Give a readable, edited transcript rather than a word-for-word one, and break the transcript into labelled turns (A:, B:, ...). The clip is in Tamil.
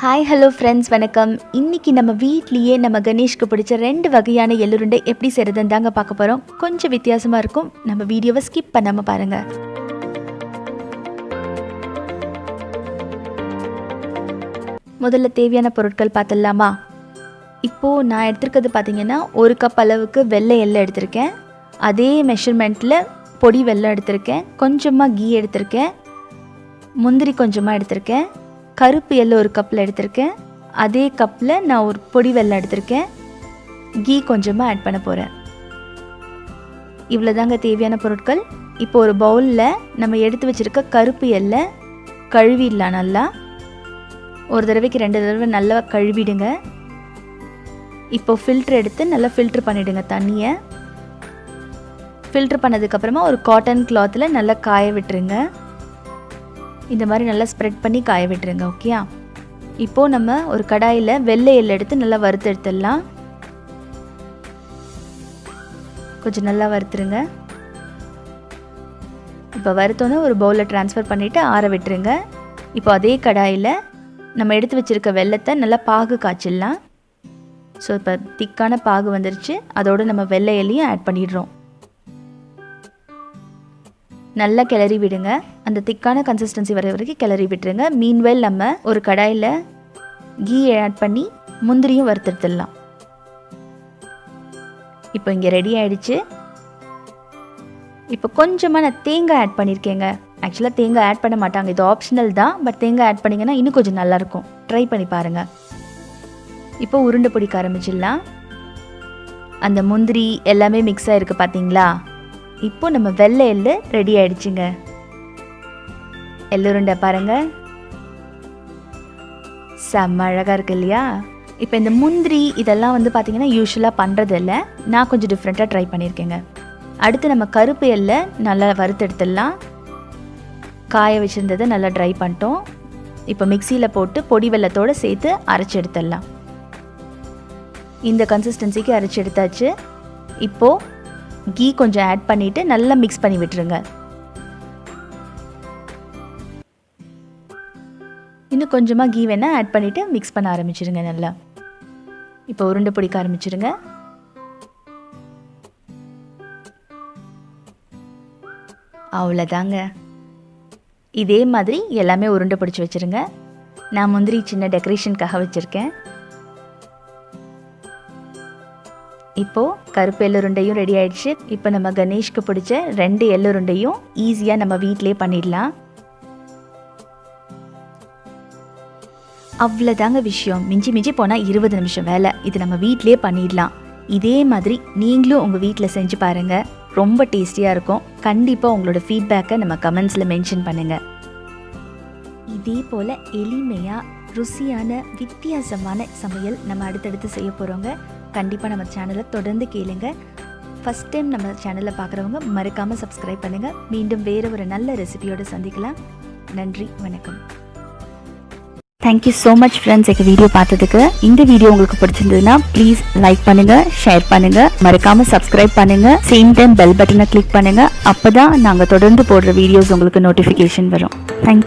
A: ஹாய் ஹலோ ஃப்ரெண்ட்ஸ், வணக்கம். இன்றைக்கி நம்ம வீட்லேயே நம்ம கணேஷ்க்கு பிடிச்ச 2 வகையான எள்ளு உருண்டை எப்படி செய்கிறதுன்னு தாங்க பார்க்க போகிறோம். கொஞ்சம் வித்தியாசமாக இருக்கும். நம்ம வீடியோவை ஸ்கிப் பண்ணாமல் பாருங்கள். முதல்ல தேவையான பொருட்கள் பார்த்துடலாமா? இப்போது நான் எடுத்துருக்கிறது பார்த்திங்கன்னா 1 கப் அளவுக்கு வெள்ளை எள்ளு எடுத்திருக்கேன். அதே மெஷர்மெண்ட்டில் பொடி வெல்லம் எடுத்திருக்கேன். கொஞ்சமாக கீ எடுத்திருக்கேன். முந்திரி கொஞ்சமாக எடுத்திருக்கேன். கருப்பு எள்ளு 1 கப்பில் எடுத்திருக்கேன். அதே கப்பில் நான் ஒரு பொடி வெல்லம் எடுத்திருக்கேன். கீ கொஞ்சமாக ஆட் பண்ண போகிறேன். இவ்வளோ தாங்க தேவையான பொருட்கள். இப்போ ஒரு பவுலில் நம்ம எடுத்து வச்சுருக்க கருப்பு எள்ளை கழுவிடலாம். நல்லா ஒரு தடவைக்கு 2 தடவை நல்லா கழுவிடுங்க. இப்போ ஃபில்ட்ரு எடுத்து நல்லா ஃபில்ட்ரு பண்ணிவிடுங்க தண்ணியை. ஃபில்ட்ரு பண்ணதுக்கப்புறமா ஒரு காட்டன் கிளாத்தில் நல்லா காய விட்டுருங்க. இந்த மாதிரி நல்லா ஸ்ப்ரெட் பண்ணி காய விட்டுருங்க. ஓகேயா? இப்போது நம்ம ஒரு கடாயில் வெள்ளை எள்ளு எடுத்து நல்லா வறுத்து எடுத்துடலாம். கொஞ்சம் நல்லா வறுத்துருங்க. இப்போ வறுத்தோன்னே ஒரு பவுலில் ட்ரான்ஸ்ஃபர் பண்ணிவிட்டு ஆற விட்டுருங்க. இப்போ அதே கடாயில் நம்ம எடுத்து வச்சுருக்க வெள்ளத்தை நல்லா பாகு காய்ச்சிடலாம். ஸோ இப்போ திக்கான பாகு வந்துருச்சு. அதோடு நம்ம வெள்ளை எள்ளையும் ஆட் பண்ணிடுறோம். நல்லா கிளறி விடுங்க. அந்த திக்கான கன்சிஸ்டன்சி வர வரைக்கும் கிளறி விட்டுருங்க. மீன்வெல் நம்ம ஒரு கடாயில் கீ ஆட் பண்ணி முந்திரியும் வறுத்துடலாம். இப்போ இங்கே ரெடி ஆகிடுச்சு. இப்போ கொஞ்சமாக நான் தேங்காய் ஆட் பண்ணியிருக்கேங்க. ஆக்சுவலாக தேங்காய் ஆட் பண்ண மாட்டாங்க, இது ஆப்ஷனல் தான். பட் தேங்காய் ஆட் பண்ணிங்கன்னா இன்னும் கொஞ்சம் நல்லாயிருக்கும். ட்ரை பண்ணி பாருங்கள். இப்போ உருண்டை பிடிக்க ஆரம்பிச்சிடலாம். அந்த முந்திரி எல்லாமே மிக்ஸ் ஆகிருக்கு பார்த்தீங்களா? இப்போ நம்ம வெள்ளை எள்ளு ரெடி ஆயிடுச்சுங்க. எள்ளு உருண்டை பாருங்கள், செம்ம அழகாக இருக்கு இல்லையா? இப்போ இந்த முந்திரி இதெல்லாம் வந்து பார்த்திங்கன்னா யூஸ்வலாக பண்ணுறது இல்லை. நான் கொஞ்சம் டிஃப்ரெண்ட்டாக ட்ரை பண்ணியிருக்கேங்க. அடுத்து நம்ம கருப்பு எள்ளை நல்லா வறுத்து எடுத்துடலாம். காய வச்சுருந்ததை நல்லா ட்ரை பண்ணிட்டோம். இப்போ மிக்சியில் போட்டு பொடி வெல்லத்தோடு சேர்த்து அரைச்சி எடுத்துடலாம். இந்த கன்சிஸ்டன்சிக்கு அரைச்சி எடுத்தாச்சு. இப்போது கீ கொஞ்சம் ஆட் பண்ணிவிட்டு நல்லா மிக்ஸ் பண்ணி விட்டுருங்க. இன்னும் கொஞ்சமாக கீ வேணால் ஆட் பண்ணிவிட்டு மிக்ஸ் பண்ண ஆரம்பிச்சிருங்க நல்லா. இப்போ உருண்டை பிடிக்க ஆரம்பிச்சிருங்க. அவ்வளோதாங்க. இதே மாதிரி எல்லாமே உருண்டை பிடிச்சி வச்சுருங்க. நான் முந்திரி சின்ன டெக்கரேஷனுக்காக வச்சுருக்கேன். இப்போது கருப்பு எள்ளு உருண்டையும் ரெடி ஆகிடுச்சு. இப்போ நம்ம கணேஷ்க்கு பிடிச்ச 2 எள்ளு உருண்டையும் ஈஸியாக நம்ம வீட்டிலே பண்ணிடலாம். அவ்வளோதாங்க விஷயம். மிஞ்சி போனால் 20 நிமிஷம் வேலை. இது நம்ம வீட்டிலே பண்ணிடலாம். இதே மாதிரி நீங்களும் உங்கள் வீட்டில் செஞ்சு பாருங்கள். ரொம்ப டேஸ்டியாக இருக்கும். கண்டிப்பாக உங்களோட ஃபீட்பேக்கை நம்ம கமெண்ட்ஸில் மென்ஷன் பண்ணுங்கள். இதே போல் எளிமையாக ருசியான வித்தியாசமான சமையல் நம்ம அடுத்தடுத்து செய்ய போகிறோங்க. கண்டிப்பாக நம்ம சேனலை தொடர்ந்து கேளுங்க. ஃபஸ்ட் டைம் நம்ம சேனலை பார்க்குறவங்க மறக்காமல் சப்ஸ்கிரைப் பண்ணுங்கள். மீண்டும் வேறு ஒரு நல்ல ரெசிபியோடு சந்திக்கலாம். நன்றி, வணக்கம். தேங்க்யூ ஸோ மச் ஃப்ரெண்ட்ஸ், எங்கள் வீடியோ பார்த்ததுக்கு. இந்த வீடியோ உங்களுக்கு பிடிச்சிருந்ததுன்னா ப்ளீஸ் லைக் பண்ணுங்கள், ஷேர் பண்ணுங்கள், மறக்காமல் சப்ஸ்கிரைப் பண்ணுங்கள். சேம் டைம் பெல் பட்டனை கிளிக் பண்ணுங்கள். அப்போ தான் நாங்கள் தொடர்ந்து போடுற வீடியோஸ் உங்களுக்கு நோட்டிஃபிகேஷன் வரும். தேங்க்யூ.